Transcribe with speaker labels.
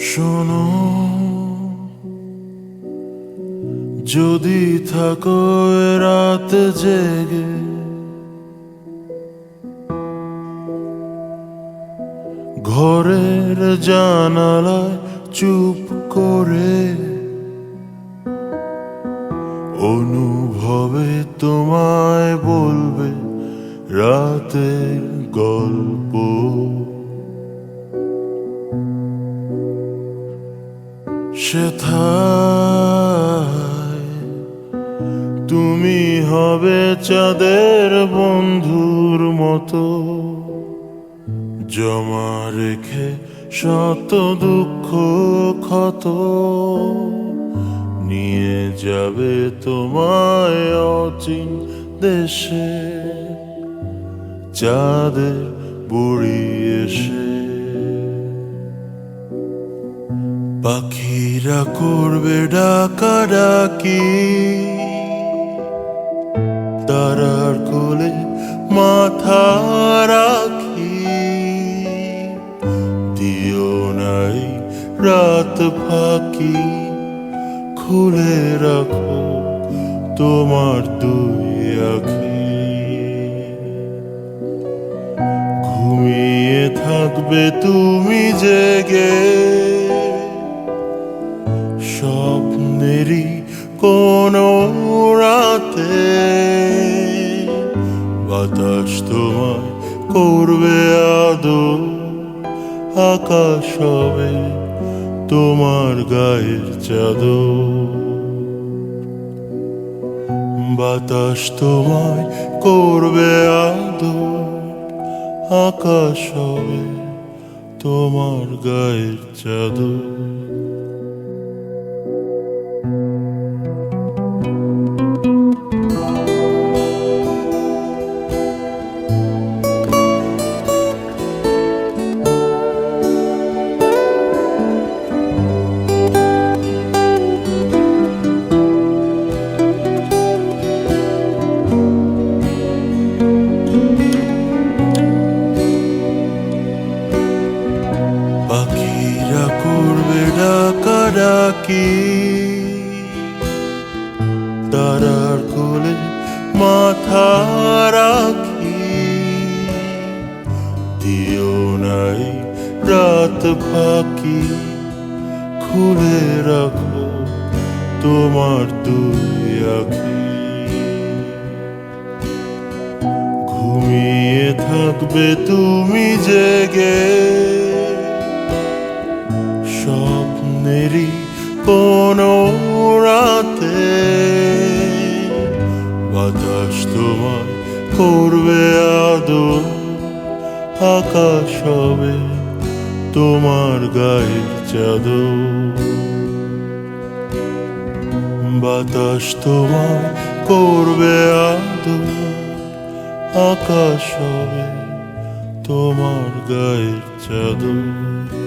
Speaker 1: শোনো, যদি থাকো এ রাত জেগে, ঘরের জানালায় চুপ করে অনুভবে তোমায় বলবে রাতের গল্প। সেথায় তুমি হবে চাঁদের বন্ধুর মতো, জমা রেখে শত দুঃখ ক্ষত নিয়ে যাবে তোমায় অচিন দেশে, চাঁদের বুড়ি এসে। পাখিরা করবে ডাকাডাকি, তারার কোলে মাথা রাখি, দিও নাই রাত ফাঁকি, খুলে রাখো তোমার দুই আঁখি। ঘুমিয়ে থাকবে তুমি জেগে, স্বপ্নেরই কোনো রাতে বাতাস তোমায় করবে আদর, আকাশ হবে তোমার গায়ের চাদর। বাতাস তোমায় করবে আদর, আকাশ হবে তোমার গায়ের চাদর। পাখিরা করবে ডাকাডাকি, তারার কোলে মাথা রাখি, দিও নাই রাত ফাঁকি, খুলে রাখো তোমার দুই আঁখি। ঘুমিয়ে থাকবে তুমি জেগে, স্বপ্নেরই কোনো রাতে বাতাস তোমায় করবে আদর, আকাশ হবে তোমার গায়ের চাদর। বাতাস তোমায় করবে আদর, আকাশ হবে তোমার গায়ের চাদর।